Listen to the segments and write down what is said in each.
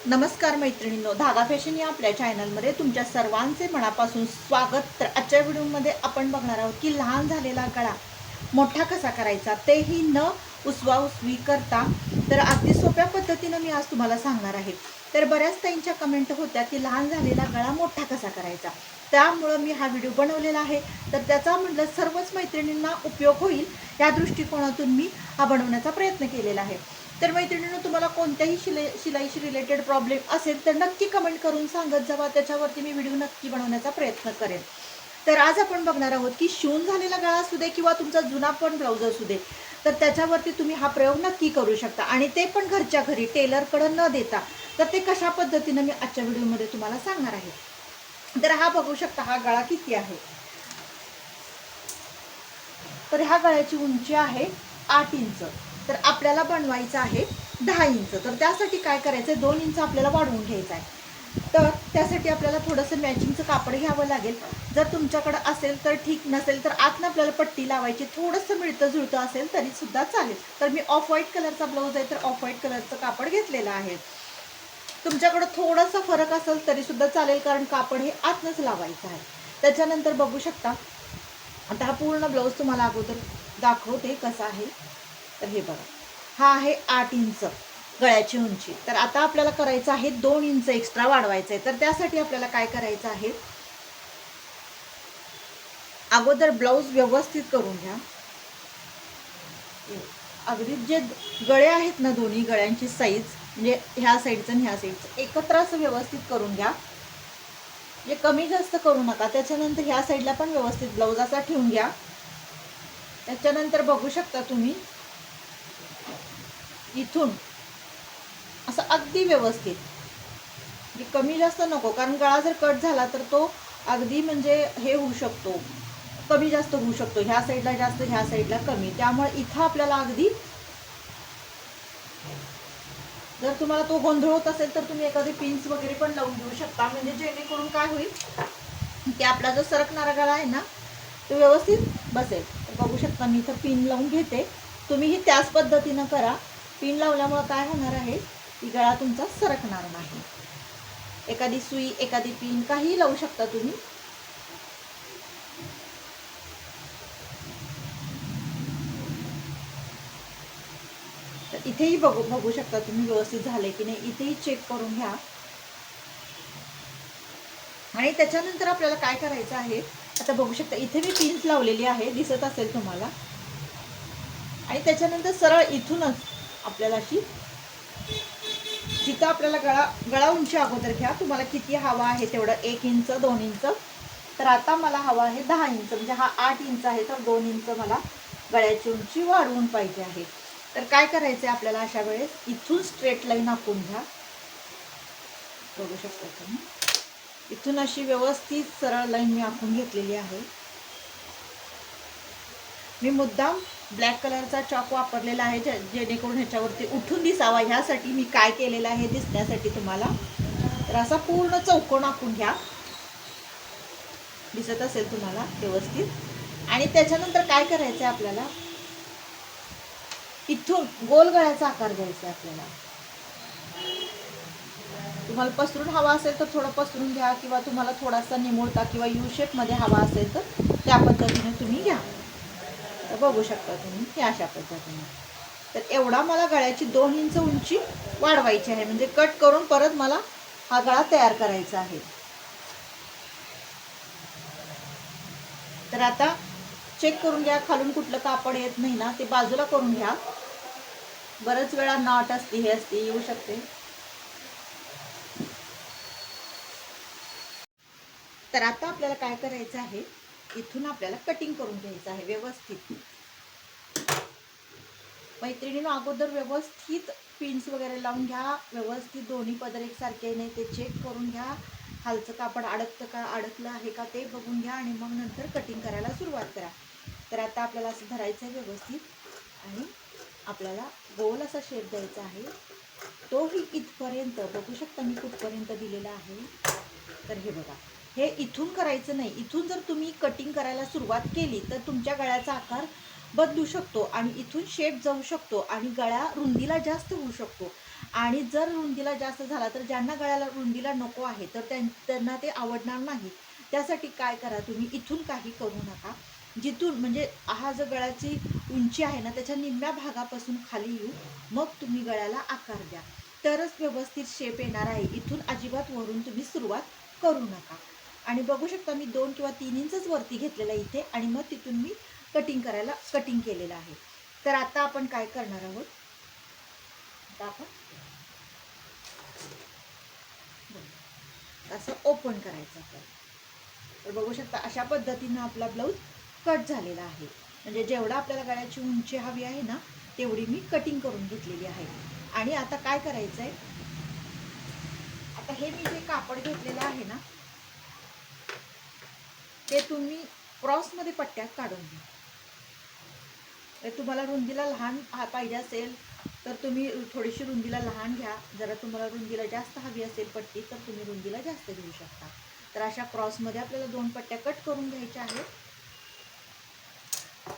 नमस्कार मैत्रिणींनो, धागा फॅशन या आपल्या चॅनलमध्ये तुमच्या सर्वांचे मनापासून स्वागत. तर आजच्या व्हिडिओमध्ये आपण बघणार आहोत की लहान झालेला गळा मोठा कसा करायचा, तेही न उसवी करता. तर अगदी सोप्या पद्धतीनं मी आज तुम्हाला सांगणार आहे. तर बऱ्याच ताईंच्या कमेंट होत्या की लहान झालेला गळा मोठा कसा करायचा, त्यामुळं मी हा व्हिडिओ बनवलेला आहे. तर त्याचा म्हटलं सर्वच मैत्रिणींना उपयोग होईल या दृष्टिकोनातून मी हा बनवण्याचा प्रयत्न केलेला आहे. तर मैत्रिणींनो, तुम्हाला कोणत्याही शिलाईशी रिलेटेड प्रॉब्लेम असेल तर नक्की कमेंट करून सांगत जावा, त्याच्यावरती मी व्हिडिओ नक्की बनवण्याचा प्रयत्न करेन. तर आज आपण बघणार आहोत की शिवून झालेला गळा असू दे किंवा तुमचा जुना पण ब्लाऊज असू दे, तर त्याच्यावरती तुम्ही हा प्रयोग नक्की करू शकता, आणि ते पण घरच्या घरी टेलरकडे न देता. तर ते कशा पद्धतीनं मी आजच्या व्हिडिओमध्ये तुम्हाला सांगणार आहे. तर हा बघू शकता, हा गळा किती आहे. तर ह्या गळ्याची उंची आहे 8 इंच. तर आपल्याला बनवायचं आहे 10 इंच. तर त्यासाठी काय करायचं आहे, 2 इंच आपल्याला वाढवून घ्यायचं आहे. तर त्यासाठी आपल्याला थोडंसं मॅचिंगचं कापड घ्यावं लागेल. जर तुमच्याकडं असेल तर ठीक, नसेल तर आतनं आपल्याला पट्टी लावायची. थोडंसं मिळतं जुळतं असेल तरीसुद्धा चालेल. तर मी ऑफ व्हाईट कलरचा ब्लाऊज आहे, तर ऑफ व्हाईट कलरचं कापड घेतलेलं आहे. तुमच्याकडं थोडासा फरक असेल तरीसुद्धा चालेल, कारण कापड हे आतनंच लावायचं आहे. त्याच्यानंतर बघू शकता, आता हा पूर्ण ब्लाऊज तुम्हाला अगोदर दाखवते कसा आहे. तर हे बघा, हा आहे 8 इंच गळ्याची उंची. तर आता आपल्याला करायचं आहे 2 इंच एक्स्ट्रा वाढवायचं आहे. तर त्यासाठी आपल्याला काय करायचं आहे, अगोदर ब्लाऊज व्यवस्थित करून घ्या. अगदी जे गळे आहेत ना, दोन्ही गळ्यांची साईज म्हणजे ह्या साईडचं आणि ह्या साईडचं एकत्र असं व्यवस्थित करून घ्या. म्हणजे कमी जास्त करू नका. त्याच्यानंतर ह्या साईडला पण व्यवस्थित ब्लाऊज असा ठेवून घ्या. त्याच्यानंतर बघू शकता तुम्ही, इथून असं अगदी व्यवस्थित, म्हणजे कमी जास्त नको, कारण गळा जर कट झाला तर तो अगदी म्हणजे हे होऊ शकतो, कमी जास्त होऊ शकतो. ह्या साईडला जास्त, ह्या साईडला कमी. त्यामुळे इथं आपल्याला अगदी, जर तुम्हाला तो गोंधळ होत असेल तर तुम्ही एखादी पिन्स वगैरे पण लावून देऊ शकता, म्हणजे जेणेकरून काय होईल की आपला जो सरकणारा गळा आहे ना, तो व्यवस्थित बसेल. तर बघू शकता, मी इथं पिन लावून घेते. तुम्हीही त्याच पद्धतीनं करा. पिन लावल्यामुळं काय होणार आहे की गळा तुमचा सरकणार नाही. एखादी सुई, एखादी पिन, काहीही लावू शकता तुम्ही. तर इथेही बघू शकता तुम्ही व्यवस्थित झाले की नाही, इथेही चेक करून घ्या. आणि त्याच्यानंतर आपल्याला काय करायचं आहे, आता बघू शकता इथे मी पिन्स लावलेली आहे, दिसत असेल तुम्हाला. आणि त्याच्यानंतर सरळ इथूनच आपल्याला अशी, जिथं आपल्याला गळा उंची अगोदर घ्या. तुम्हाला किती हवा आहे तेवढं, 1 इंच, 2 इंच. तर आता मला हवा आहे 10 इंच, म्हणजे हा 8 इंच आहे, तर 2 इंच मला गळ्याची उंची वाढवून पाहिजे आहे. तर काय करायचं आहे आपल्याला, अशा वेळेस इथून स्ट्रेट लाईन आखून घ्या. बघू शकता तुम्ही, इथून अशी व्यवस्थित सरळ लाईन मी आखून घेतलेली आहे. मी मुद्दाम ब्लॅक कलरचा चॉक वापरलेला आहे, जेणेकरून ह्याच्यावरती उठून दिसावा ह्यासाठी मी काय केलेलं आहे दिसण्यासाठी तुम्हाला. तर असा पूर्ण चौकोन आखून घ्या, दिसत असेल तुम्हाला व्यवस्थित. आणि त्याच्यानंतर काय करायचं आहे आपल्याला, इथून गोल गळ्याचा आकार द्यायचा आहे आपल्याला. तुम्हाला पसरून हवा असेल तर थोडं पसरून घ्या, किंवा तुम्हाला थोडासा निमुळता किंवा यू शेपमध्ये हवा असेल तर त्या पद्धतीने तुम्ही घ्या. तर बघू शकता तुम्ही हे अशा पद्धतीने. तर एवढा मला गळ्याची 2 इंच उंची वाढवायची आहे, म्हणजे कट करून परत मला हा गळा तयार करायचा आहे. तर आता चेक करून घ्या, खालून कुठलं कापड येत नाही ना, ते बाजूला करून घ्या. बरेच वेळा नॉट असते, हे असते, येऊ शकते. तर आता आपल्याला काय करायचं आहे, इथून आपल्याला कटिंग करून घ्यायचं आहे व्यवस्थित. मैत्रिणीनं अगोदर व्यवस्थित पिन्स वगैरे लावून घ्या. व्यवस्थित दोन्ही पदर एकसारखे नाही ते चेक करून घ्या. खालचं कापड अडकतं का, अडकलं आहे का ते बघून घ्या, आणि मग नंतर कटिंग करायला सुरुवात करा. तर आता आपल्याला असं धरायचं आहे व्यवस्थित, आणि आपल्याला गोल असा शेप द्यायचा आहे. तोही इथपर्यंत बघू शकता मी कुठपर्यंत दिलेला आहे. तर हे बघा, हे इथून करायचं नाही. इथून जर तुम्ही कटिंग करायला सुरुवात केली तर तुमच्या गळ्याचा आकार बदलू शकतो, आणि इथून शेप जाऊ शकतो, आणि गळ्या रुंदीला जास्त होऊ शकतो. आणि जर रुंदीला जास्त झाला तर ज्यांना गळ्याला रुंदीला नको आहे तर त्यांना ते आवडणार नाही. त्यासाठी काय करा, तुम्ही इथून काही करू नका. जिथून म्हणजे हा जो गळ्याची उंची आहे ना त्याच्या निम्म्या भागापासून खाली येऊ, मग तुम्ही गळ्याला आकार द्या, तरच व्यवस्थित शेप येणार आहे. इथून अजिबात वरून तुम्ही सुरुवात करू नका. आणि बघू शकता मी 2 किंवा 3 इंचच वरती घेतलेलं आहे इथे, आणि मग तिथून मी कटिंग केलेलं आहे. तर आता आपण काय करणार आहोत, आता आपण असं ओपन करायचं आपल्याला. तर बघू शकता अशा पद्धतीनं आपला ब्लाऊज कट झालेला आहे. म्हणजे जेवढा आपल्याला गळ्याची उंची हवी आहे ना तेवढी मी कटिंग करून घेतलेली आहे. आणि आता काय करायचं आहे, आता हे मी जे कापड घेतलेलं आहे ना ते तुम्ही क्रॉसमध्ये पट्ट्यात काढून घ्या. तुम्हाला रुंदीला लहान पाहिजे असेल तर तुम्ही थोडीशी रुंदीला लहान घ्या. जरा तुम्हाला रुंदीला जास्त हवी असेल पट्टी तर तुम्ही रुंदीला जास्त घेऊ शकता. तर अशा क्रॉसमध्ये आपल्याला 2 पट्ट्या कट करून घ्यायच्या आहेत.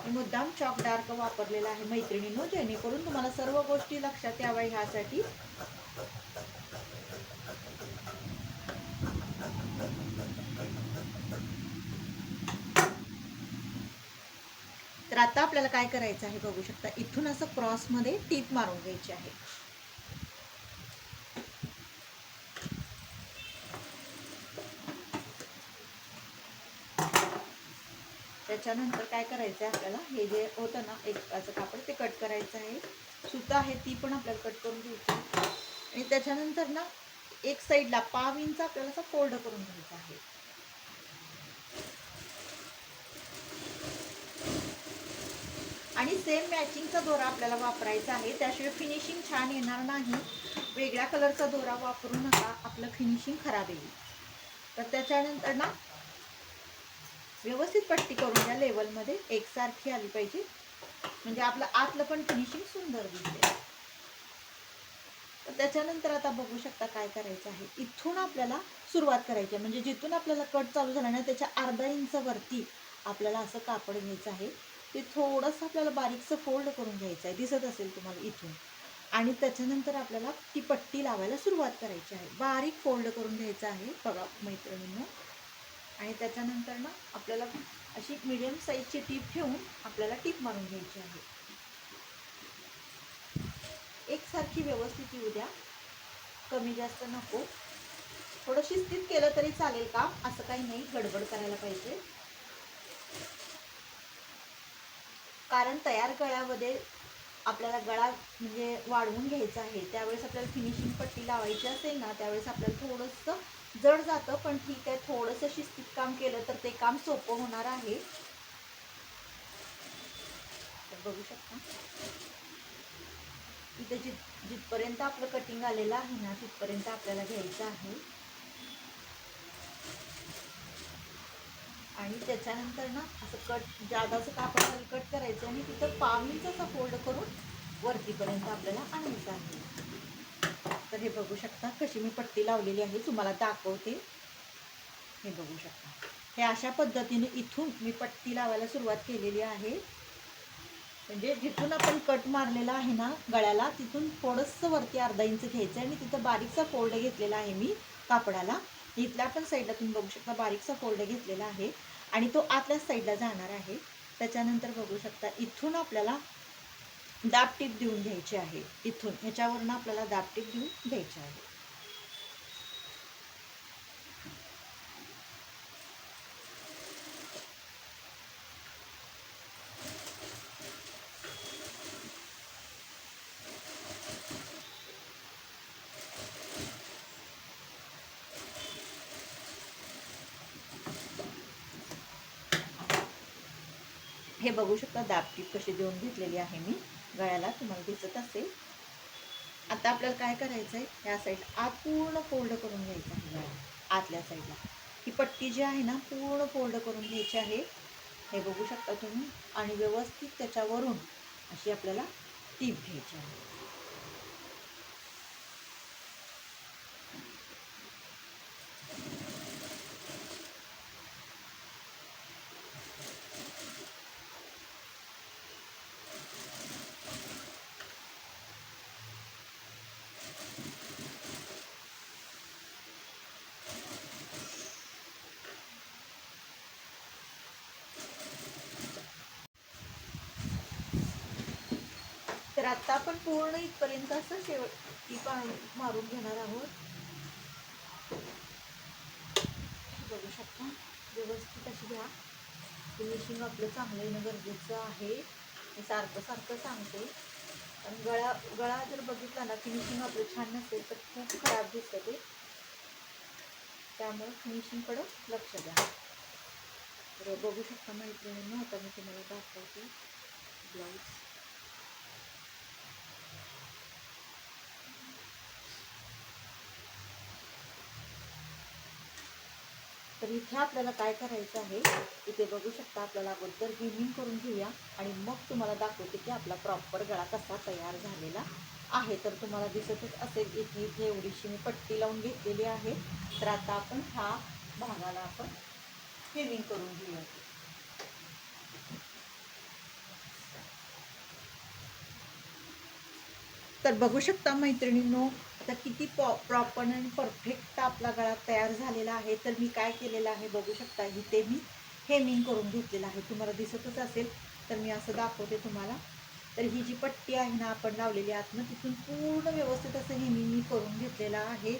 मी मुद्दाम चॉक डार्क वापरलेला आहे मैत्रिणींनो, जेणेकरून तुम्हाला सर्व गोष्टी लक्षात याव्या ह्यासाठी. तर आता आपल्याला काय करायचं आहे बघू शकता, इथून असं क्रॉसमध्ये टीप मारून घ्यायची आहे. त्याच्यानंतर काय करायचं आहे आपल्याला, हे जे होतं ना एकाचं कापड ते कट करायचं आहे. सुता आहे ती पण आपल्याला कट करून घ्यायची. आणि त्याच्यानंतर ना एक साईडला पाव इंच आपल्याला असं फोल्ड करून घ्यायचं आहे. आणि सेम मॅचिंगचा दोरा आपल्याला वापरायचा आहे, त्याशिवाय फिनिशिंग छान येणार नाही. वेगळ्या कलरचा दोरा वापरू नका, आपलं फिनिशिंग खराब येईल. तर त्याच्यानंतर ना व्यवस्थित पट्टी करून घ्या, लेवलमध्ये एकसारखी आली पाहिजे, म्हणजे आपलं आतलं पण फिनिशिंग सुंदर दिसेल. तर त्याच्यानंतर आता बघू शकता काय करायचं आहे, इथून आपल्याला सुरुवात करायची आहे. म्हणजे जिथून आपल्याला कट चालू झाला ना त्याच्या अर्धा इंच वरती आपल्याला असं कापड घ्यायचं आहे. ते थोडंसं आपल्याला बारीकसं फोल्ड करून घ्यायचं आहे, दिसत असेल तुम्हाला इथून. आणि त्याच्यानंतर आपल्याला ती पट्टी लावायला सुरुवात करायची आहे. बारीक फोल्ड करून घ्यायचं आहे बघा मैत्रिणींनो. आणि त्याच्यानंतर ना आपल्याला अशी मीडियम साईजची टीप ठेवून आपल्याला टीप मारून घ्यायची आहे. एकसारखी व्यवस्थित येऊ द्या, कमी जास्त नको. थोडं शिस्तीत केलं तरी चालेल का, असं काही नाही, गडबड करायला पाहिजे. कारण तयार गळ्यामध्ये आपल्याला गळा म्हणजे वाढवून घ्यायचा आहे. त्यावेळेस आपल्याला फिनिशिंग पट्टी लावायची असेल ना त्यावेळेस आपल्याला थोडंसं जड जातं, पण ठीक आहे, थोडंसं शिस्तीत काम केलं तर ते काम सोपं होणार आहे. तर बघू शकता इथे जिथपर्यंत आपलं कटिंग आलेलं आहे ना तिथपर्यंत आपल्याला घ्यायचं आहे. आणि त्याच्यानंतर ना असं जादाचं कापड खाली कट करायचं आणि तिथं पाव इंच असा फोल्ड करून वरतीपर्यंत आपल्याला आणायचं आहे. तर हे बघू शकता कशी मी पट्टी लावलेली आहे, तुम्हाला दाखवते. हे बघू शकता, हे अशा पद्धतीने इथून मी पट्टी लावायला सुरुवात केलेली आहे. म्हणजे जिथून आपण कट मारलेला आहे ना गळ्याला तिथून थोडंसं वरती अर्धा इंच घ्यायचं आहे आणि तिथं बारीकसा फोल्ड घेतलेला आहे मी कापडाला. इथल्या पण साईडला तुम्ही बघू शकता बारीकसा फोल्ड घेतलेला आहे आणि तो आतल्याच साईडला जाणार आहे. त्याच्यानंतर बघू शकता इथून आपल्याला दाब टीप देऊन घ्यायची आहे. इथून ह्याच्यावरून आपल्याला दाब टीप देऊन घ्यायची आहे. हे बघू शकता दाब टीप कशी देऊन घेतलेली आहे मी गळ्याला, तुम्हाला दिसत असेल. आता आपल्याला काय करायचं आहे, या साईड आत पूर्ण फोल्ड करून घ्यायचं आहे गळा आतल्या साईडला. ही पट्टी जी आहे ना पूर्ण फोल्ड करून घ्यायची आहे, हे बघू शकता तुम्ही. आणि व्यवस्थित त्याच्यावरून अशी आपल्याला टीप घ्यायची आहे. तर आता आपण पूर्ण इथपर्यंत असं शेवटी मारून घेणार आहोत. बघू शकता व्यवस्थित अशी घ्या. फिनिशिंग आपलं चांगलं येणं गरजेचं आहे. मी सारखं सारखं सांगते. आणि गळा जर बघितला ना फिनिशिंग आपलं छान नसेल तर खूप खराब दिसतं ते. त्यामुळे फिनिशिंगकडं लक्ष द्या. तर बघू शकता मैत्रिणींनो, आता मी तुम्हाला दाखवते ब्लाऊज. तर इथे आपल्याला काय करायचं आहे, इथे बघू शकता आपल्याला अगोदर हेमिंग करून घेऊया आणि मग तुम्हाला दाखवते की आपला प्रॉपर गळा कसा तयार झालेला आहे. तर तुम्हाला दिसतच असेल इथे एवढीशी मी पट्टी लावून घेतलेली आहे. तर आता आपण ह्या भागाला आपण हेमिंग करून घेऊया. तर बघू शकता मैत्रिणींनो, आता किती प्रॉपर आणि परफेक्ट आपला गळा तयार झालेला आहे. तर मी काय केलेलं आहे बघू शकता, इथे मी हेमिंग करून घेतलेलं आहे. तुम्हाला दिसतच असेल तर मी असं दाखवते तुम्हाला. तर ही जी पट्टी आहे ना आपण लावलेली आतनं तिथून पूर्ण व्यवस्थित असं हेमिंग मी करून घेतलेलं आहे.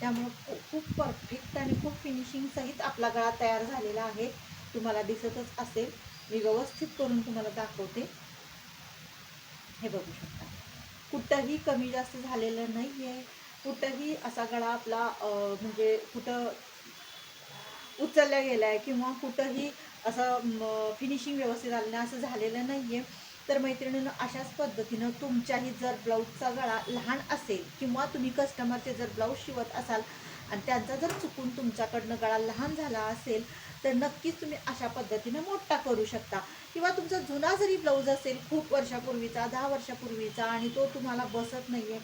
त्यामुळं खूप परफेक्ट आणि खूप फिनिशिंग सहित आपला गळा तयार झालेला आहे. तुम्हाला दिसतच असेल. मी व्यवस्थित करून तुम्हाला दाखवते. हे बघू शकता. कुठंही कमी जास्त झालेलं नाही आहे. कुठंही असा गळा आपला म्हणजे कुठं उचलला गेला आहे किंवा कुठंही असं फिनिशिंग व्यवस्थित आलं नाही असं झालेलं नाही आहे. तर मैत्रिणींनो, अशाच पद्धतीनं तुमच्याही जर ब्लाऊजचा गळा लहान असेल किंवा तुम्ही कस्टमरचे जर ब्लाऊज शिवत असाल आणि त्यांचा जर चुकून तुमच्याकडनं गळा लहान झाला असेल तर नक्कीच तुम्ही अशा पद्धतीनं मोठा करू शकता. किंवा तुमचा जुना जरी ब्लाऊज असेल खूप वर्षापूर्वीचा 10 वर्षापूर्वीचा आणि तो तुम्हाला बसत नाही आहे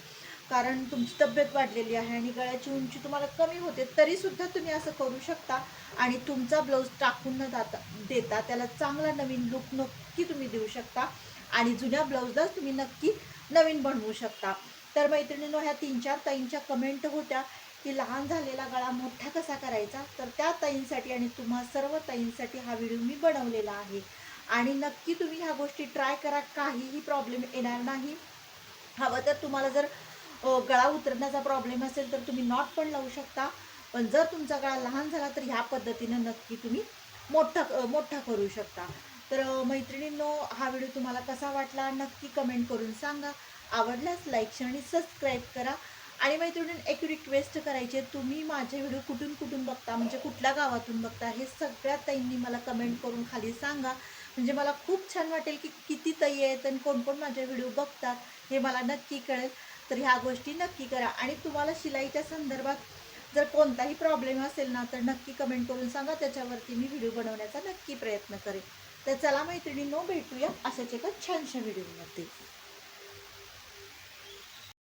कारण तुमची तब्येत वाढलेली आहे आणि गळ्याची उंची तुम्हाला कमी होते, तरीसुद्धा तुम्ही असं करू शकता आणि तुमचा ब्लाऊज टाकून न देता त्याला चांगला नवीन लुक नक्की तुम्ही देऊ शकता आणि जुन्या ब्लाऊजलाच तुम्ही नक्की नवीन बनवू शकता. तर मैत्रिणींनो, ह्या 3-4 ताईंच्या कमेंट होत्या की लहान झालेला गळा मोठा कसा करायचा. तर त्या ताईंसाठी आणि तुम्हा सर्व ताईंसाठी हा व्हिडिओ मी बनवलेला आहे आणि नक्की तुम्ही ह्या गोष्टी ट्राय करा. काहीही प्रॉब्लेम येणार नाही. हवं तर तुम्हाला जर गळा उतरण्याचा प्रॉब्लेम असेल तर तुम्ही नॉट पण लावू शकता. पण जर तुमचा गळा लहान झाला तर ह्या पद्धतीनं नक्की तुम्ही मोठा करू शकता. तर मैत्रिणींनो, हा व्हिडिओ तुम्हाला कसा वाटला नक्की कमेंट करून सांगा. आवडल्यास लाईक आणि सबस्क्राईब करा. आणि मैत्रिणींनो, एक रिक्वेस्ट करायची आहे, तुम्ही माझे व्हिडिओ कुठून बघता म्हणजे कुठल्या गावातून बघता हे सगळ्या ताईंनी मला कमेंट करून खाली सांगा. म्हणजे मला खूप छान वाटेल की किती ताई आहेत आणि कोण कोण माझे व्हिडिओ बघतात हे मला नक्की कळेल. तर ह्या गोष्टी नक्की करा आणि तुम्हाला शिलाईच्या संदर्भात जर कोणताही प्रॉब्लेम असेल ना तर नक्की कमेंट करून सांगा. त्याच्यावरती मी व्हिडिओ बनवण्याचा नक्की प्रयत्न करेन. तर चला मैत्रिणींनो, भेटूया अशाच एका छानशा व्हिडिओमध्ये.